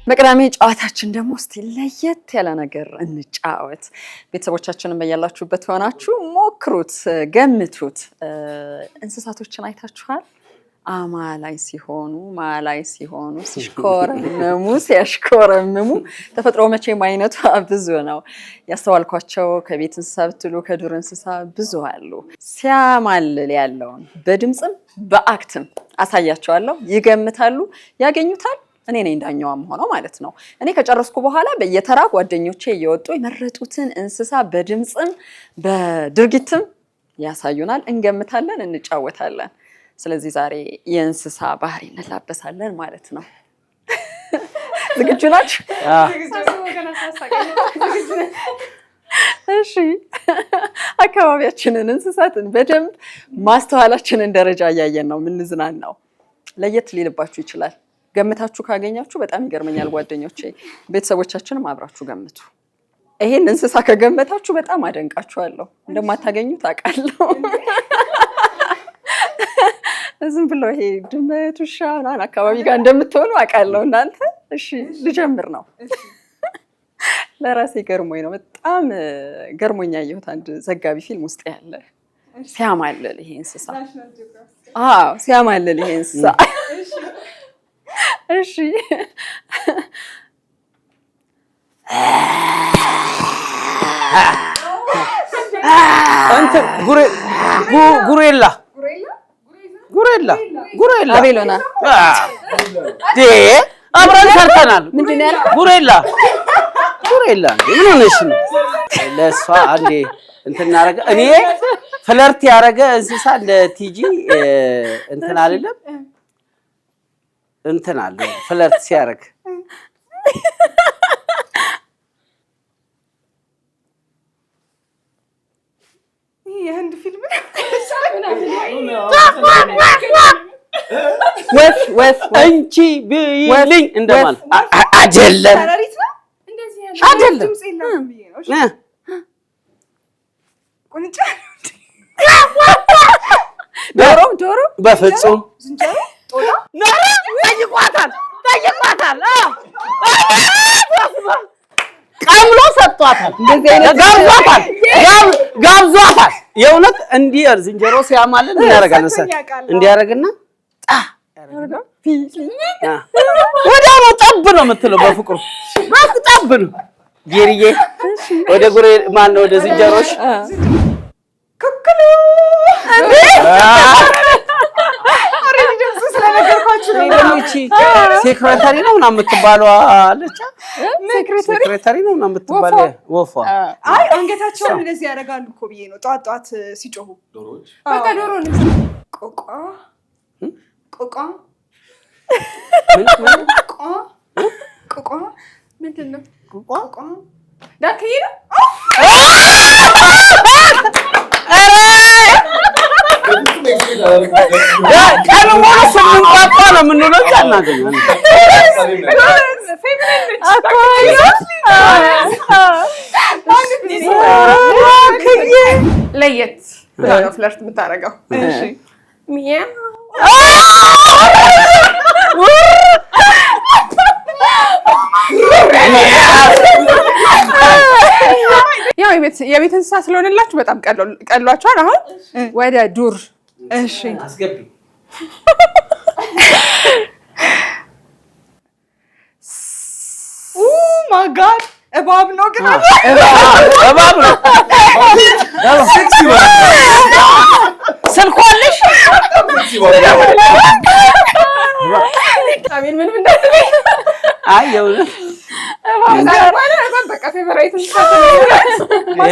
በቅዳሜ ጨዋታችን ደግሞ እስቲ ለየት ያለ ነገር እንጫወት። ቤተሰቦቻችንን በያላችሁበት ሆናችሁ ሞክሩት፣ ገምቱት። እንስሳቶችን አይታችኋል? አማላይ ሲሆኑ ማላይ ሲሆኑ ሲሽኮረመሙ ሲያሽኮረመሙ ተፈጥሮ መቼም አይነቱ ብዙ ነው። ያስተዋልኳቸው ከቤት እንስሳ ብትሉ ከዱር እንስሳ ብዙ አሉ። ሲያማልል ያለውን በድምጽም በአክትም አሳያቸዋለሁ። ይገምታሉ፣ ያገኙታል። እኔ ነኝ ዳኛዋም ሆነው ማለት ነው። እኔ ከጨረስኩ በኋላ በየተራ ጓደኞቼ እየወጡ የመረጡትን እንስሳ በድምጽም በድርጊትም ያሳዩናል። እንገምታለን፣ እንጫወታለን። ስለዚህ ዛሬ የእንስሳ ባህሪ እንላበሳለን ማለት ነው። ዝግጁ ናችሁ? እሺ። አካባቢያችንን እንስሳትን በደንብ ማስተዋላችንን ደረጃ እያየን ነው የምንዝናናው። ለየት ሊልባችሁ ይችላል። ገምታችሁ ካገኛችሁ በጣም ይገርመኛል ጓደኞቼ። ቤተሰቦቻችንም አብራችሁ ገምቱ። ይሄን እንስሳ ከገመታችሁ በጣም አደንቃችኋለሁ። እንደማታገኙት አውቃለሁ። ዝም ብሎ ይሄ ድመት ውሻ ምናምን አካባቢ ጋር እንደምትሆኑ አውቃለሁ እናንተ። እሺ ልጀምር ነው። ለራሴ ገርሞኝ ነው፣ በጣም ገርሞኝ ያየሁት አንድ ዘጋቢ ፊልም ውስጥ ያለ ሲያማልል ይሄ እንስሳ። አዎ ሲያማልል ይሄ እንስሳ። እሺ አንተ ጉሬላ አቤሎና አብረን ሰርተናል። ምንድን ነው ያልከው? ጉሬላ ምን ሆነሽ ነው? ለእሷ አንዴ እንትን እናደርገ እኔ ፍለርት ያደረገ እንስሳ ለቲጂ እንትን አይደለም እንትን አለ ፍለርት ሲያደርግ የህንድ ፊልም ወፍ እንቺ ብይልኝ እንደማለት አይደለም። ዶሮ በፍጹም ጠይቋታል። ቀምሎ ሰጥቷታል፣ ጋብዟታል። የእውነት እንዲህ ዝንጀሮ ሲያማልን እንዲያደርጋል እንዲያደርግና ወዲያው ነው ጠብ ነው የምትለው በፍቅሩ ጠብ ነው። ጌርዬ ወደ ጉሬ ማነው ወደ ዝንጀሮሽ ክክሉ ሴክሬታሪ ነው ምናምን የምትባለው አለች። ሴክሬታሪ ነው ምናምን የምትባለው ወፏ። አይ አንገታቸውን እንደዚህ ያደርጋሉ እኮ ብዬ ነው ጧት ሲጮሁ። በቃ ዶሮ ነው። ቆቆ ምንድን ነው? ቆቆ ዳክዬ ነው። ቀኑ ሙሉ ስንቋቋ ነው የምንውለው። እናገኛለን ለየት ብላ ነው ፍለርት የምታደርገው። እሺ ሚያው ያው የቤት እንስሳ ስለሆነላችሁ በጣም ቀሏችኋል። አሁን ወደ ዱር። እሺ አስገቢ። ማይ ጋድ እባብ ነው ግን እባብ ነው። ስልኳልሽ አሜን ምን እንደዚህ አይ የውልህ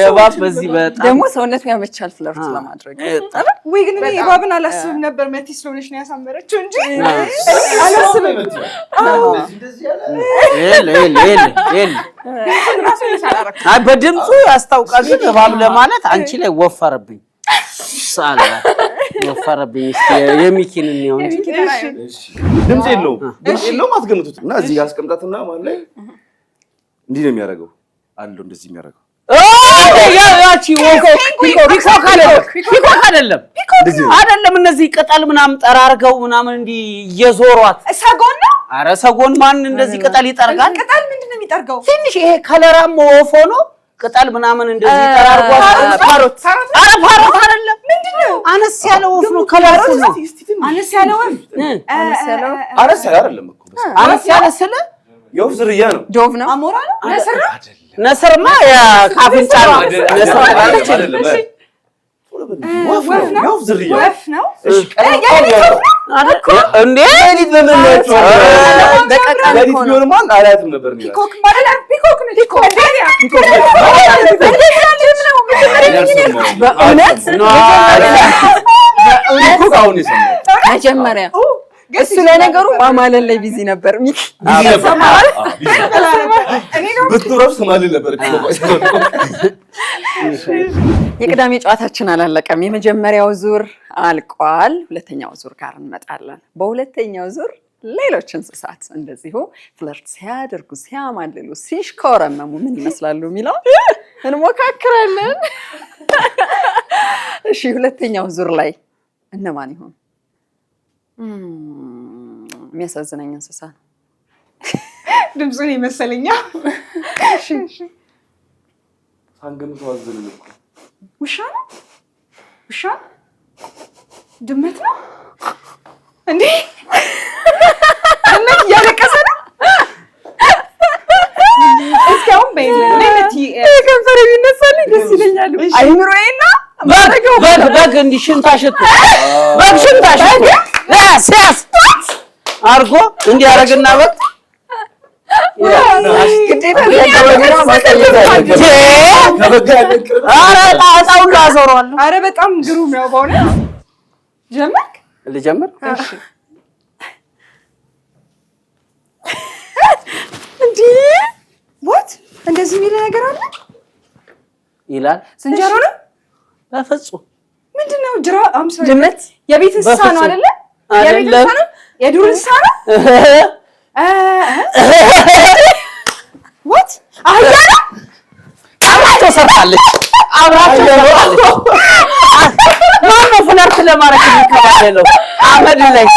እባብ በዚህ በጣም ደግሞ ሰውነቱ ያመቻል ፍለርት ለማድረግ። ወይ ግን እኔ እባብን አላስብም ነበር። መቲ ስለሆነች ነው ያሳመረችው እንጂ አላስብም። አይ በድምፁ ያስታውቃል። ግን እባብ ለማለት አንቺ ላይ ወፈረብኝ ሳላ ወፈረብኝ። እስኪ የሚኪን ነው እንጂ ድምጽ የለውም አትገምቱት። እና እዚህ ያስቀምጣትና ማለት ላይ እንዲህ ነው የሚያደርገው አለው እንደዚህ የሚያደርገው ያቺ ፒኮክ አይደለም። እነዚህ ቅጠል ምናምን ጠራርገው ምናምን እንዲህ እየዞሯት ሰጎን ነው ኧረ ሰጎን ማን እንደዚህ ቅጠል ይጠርጋል? ቅጠል ምንድነው የሚጠርገው? ትንሽ ይሄ ከለራም ወፍ ሆኖ ቅጠል ምናምን እንደዚህ ተራርጓል። ፓሮት አይደለም። ምንድነው? አነስ ያለ ወፍ ነው። ከለርፉል ነው። አነስ ያለ ወፍ አነስ ያለ አይደለም እኮ አነስ ያለ ስለ የወፍ ዝርያ ነው። ዶቭ ነው። አሞራ ነው። ነስር ነው። ነስርማ ካፍንጫ ነው። ነስር አይደለም። ወፍ ነው። የወፍ ዝርያ ወፍ ነው። እንዴ ሌሊት በመለች ሌሊት ቢሆንማ አላያትም ነበር። ፒኮክ ማለት ፒኮክ ነው። ፒኮክ በእውነት ፒኮክ አሁን የሰማሁት መጀመሪያ እሱ ለነገሩ ማማለል ላይ ቢዚ ነበር። ሚኪ ብትሮፍ ሰማልን ነበር። የቅዳሜ ጨዋታችን አላለቀም። የመጀመሪያው ዙር አልቋል። ሁለተኛው ዙር ጋር እንመጣለን። በሁለተኛው ዙር ሌሎች እንስሳት እንደዚሁ ፍለርት ሲያደርጉ፣ ሲያማልሉ፣ ሲሽኮረመሙ ምን ይመስላሉ የሚለው እንሞካክራለን። እሺ፣ ሁለተኛው ዙር ላይ እነማን ይሆን? የሚያሳዝነኝ እንስሳ ነው። ድምፁን ይመስለኛ። ሳንገምተው አዘንን እኮ። ውሻ ነው። ውሻ ድመት ነው እንዴ? ድመት እያለቀሰ ነው። እስካሁን ከንፈር የሚነሳልኝ ደስ ይለኛል። አይምሮዬና በግ እንዲህ ሽንታሽቱ በግ ሽንታሽቱ ሲያስ አርጎ እንዲህ ያደርግና በግ ጣጣውን ላዞረዋለሁ። ኧረ በጣም ግሩም ነው በእውነት። ጀመርክ? ልጀምር? እንዲህ ወት እንደዚህ የሚል ነገር አለ ይላል። ዝንጀሮ ነው? በፍጹም ምንድነው? ድመት የቤት እንስሳ ነው አይደለ? የቤት እንስሳ ነው? የዱር እንስሳ ነው? ወት አህያ ነው? አብራቸው ሰርታለች። አብራቸው ሰርታለች። ማነው ፍለርት ለማድረግ የሚከባለለው? አመድ ላይ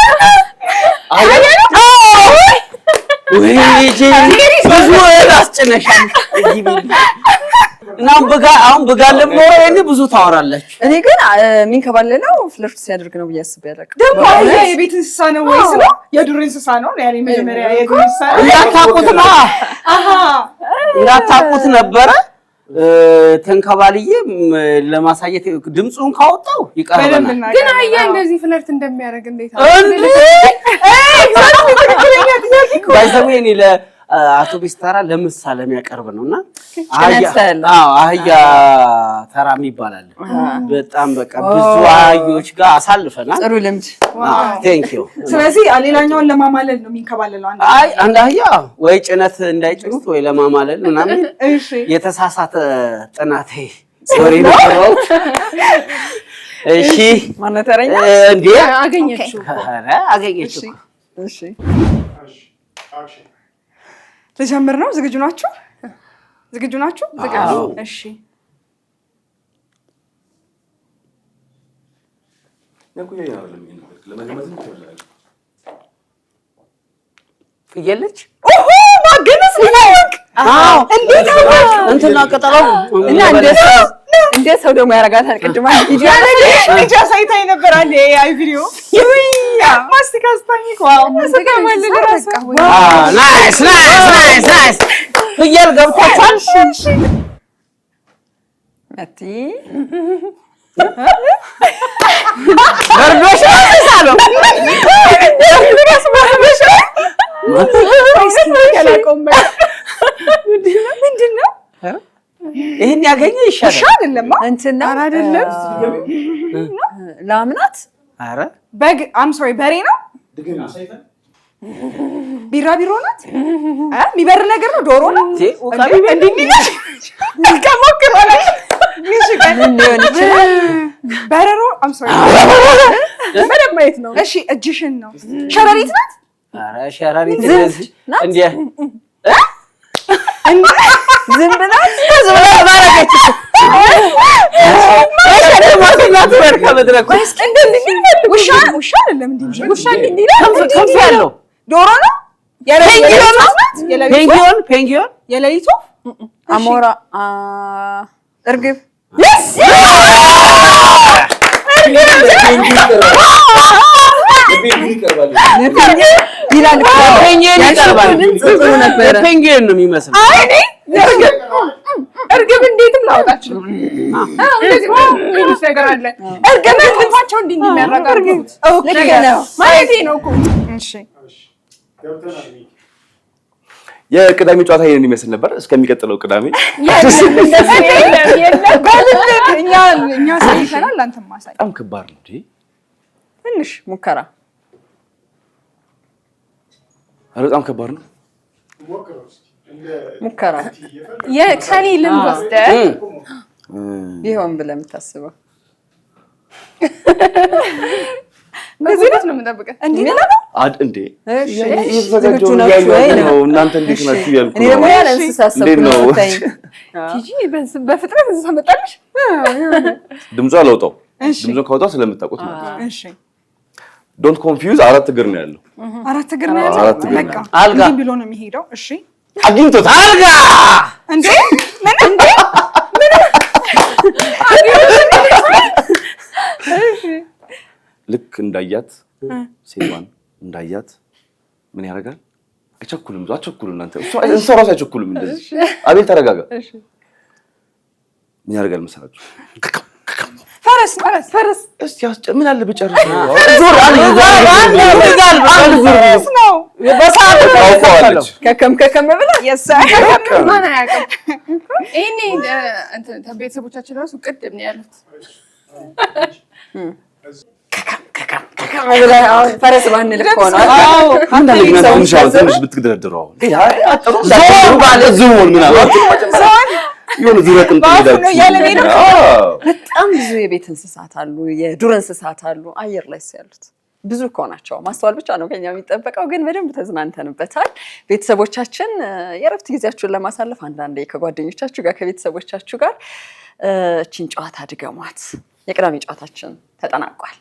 አህያ ነው? ወይ ብዙ አስጨነሻል። እና አሁን ብጋለም ኖሮ እኔ ብዙ ታወራላችሁ። እኔ ግን የሚንከባለለው ፍለርት ሲያደርግ ነው ብዬ አስቤ አላውቅም። ደግሞ አህያ የቤት እንስሳ ነው ወይስ ነው የዱር እንስሳ ነው? ያኔ መጀመሪያ የዱር እንስሳ ነው እንዳታውቁት ነው። አሃ እንዳታውቁት ነበረ። ተንከባልዬ ለማሳየት ድምፁን ካወጣው ይቀርበናል። ግን አህያ እንደዚህ ፍለርት እንደሚያደርግ እንዴት ባይዘው እኔ ለአቶ ቢስተራ ለምሳሌ የሚያቀርብ ነውና አህያ ተራም ይባላል። በጣም በቃ ብዙ አህዮች ጋር አሳልፈናል። ጥሩ ልምድ። ቴንክ ዩ። ስለዚህ ሌላኛውን ለማማለል ነው የሚንከባለለው። አንድ አህያ ወይ ጭነት እንዳይጭኑት ወይ ለማማለል ምናምን የተሳሳተ ጥናት ሶሪ ነው። እሺ ማነተረኛ እንዴ አገኘችው? ኧረ አገኘችው። እሺ ልጀምር ነው። ዝግጁ ናችሁ? ዝግጁ ናችሁ? ዝግጁ። እሺ ፍየለች? ኦሆ ማገነስ ነው። አዎ እንዴት ነው እንትና ቅጠሉ እና እንደ ሰው ደግሞ ያረጋታል። ቅድማ ቪዲዮ ልጅ አሳይታኝ ነበር አንዴ አይ ቪዲዮ ማስቲካ አስታኝ ዋው ማስቲካ ማለት ራሱ ናይስ ናይስ ናይስ ናይስ። ፍየል ገብቷል። መቲ በርዶሽ ነው ምንድነው? ይሄን ያገኘ ይሻላል። ውሻ አይደለም እንትና አይደለም ላምናት። አረ በግ አም ሶሪ በሬ ነው። ቢራቢሮ ናት። የሚበር ነገር ነው። ዶሮ ነው። በረሮ አም ሶሪ በደንብ ማየት ነው። እሺ እጅሽን ነው። ሸረሪት ናት። አረ ሸረሪት እንዴ ዝም ብላት ባረገች ውሻ አይደለም እንዴ? ውሻ እንዴ? ክንፍ ያለው ዶሮ ነው። ፔንጊዮን የሌሊቱ አሞራ እርግብ ፔንጊዮን ነው የሚመስለው። እርግብ እንዴትም ላወጣችሁ እንደዚህ ነው ነገር አለ። እርግብ ልፋቸው እንዲህ የሚያረጋግጡት ማለት ነው እኮ። እሺ የቅዳሜ ጨዋታ ይሄን ይመስል ነበር። እስከሚቀጥለው ቅዳሜ እኛ ሳይፈናል አንተም ማሳይ በጣም ከባድ ነው እንዴ! ትንሽ ሙከራ በጣም ከባድ ነው። ሙከራ የከኔ ልምድ ወስደህ ቢሆን ብለህ የምታስበው በዚህ ነው የምጠብቀው። እንዴ እንዴ እየተዘጋጀው ነው። እናንተ እንዴት ናችሁ ያልኩ እኔ ደግሞ ያለ እንስሳ ሰብነው ቲጂ በፍጥነት እንስሳ መጣልሽ። ድምጿ አላውጣው። ድምጿ ካወጣው ስለምታውቁት ማለት ነው። እሺ ዶንት ኮንፊውዝ። 4 እግር ነው ያለው። 4 እግር ነው ያለው። አራት እግር ነው። አልጋ እንዲህ ብሎ ነው የሚሄደው። እሺ አግኝቶት አልጋ እንዴ ምን እንዴ ልክ እንዳያት ሴቷን እንዳያት ምን ያደርጋል? አይቸኩልም። አትቸኩሉ እናንተ። እሱ ራሱ አይቸኩልም። እንደዚህ አቤል ተረጋጋ። ምን ያደርጋል መሰላችሁ? ፈረስ እስቲ ምን አለ በጨርስ ነው ዙር ነው በሰዓት ታውቀዋለች። ከከም ብላ ማን አያውቅም። ይሄኔ እንትን ቤተሰቦቻችን ራሱ ቅድም ነው ያሉት። ፈረስ ባንል እኮ ነው። አዎ አንዳንድ ግን ትንሽ ብትደረድረው አጥሩ ዞን ምናምን የሆነ ዙረትም በጣም ብዙ የቤት እንስሳት አሉ፣ የዱር እንስሳት አሉ። አየር ላይ ያሉት ብዙ እኮ ናቸው። ማስተዋል ብቻ ነው ከኛ የሚጠበቀው። ግን በደንብ ተዝናንተንበታል። ቤተሰቦቻችን የእረፍት ጊዜያችሁን ለማሳለፍ አንዳንዴ ከጓደኞቻችሁ ጋር ከቤተሰቦቻችሁ ጋር እቺን ጨዋታ ድገሟት። የቅዳሜ ጨዋታችን ተጠናቋል።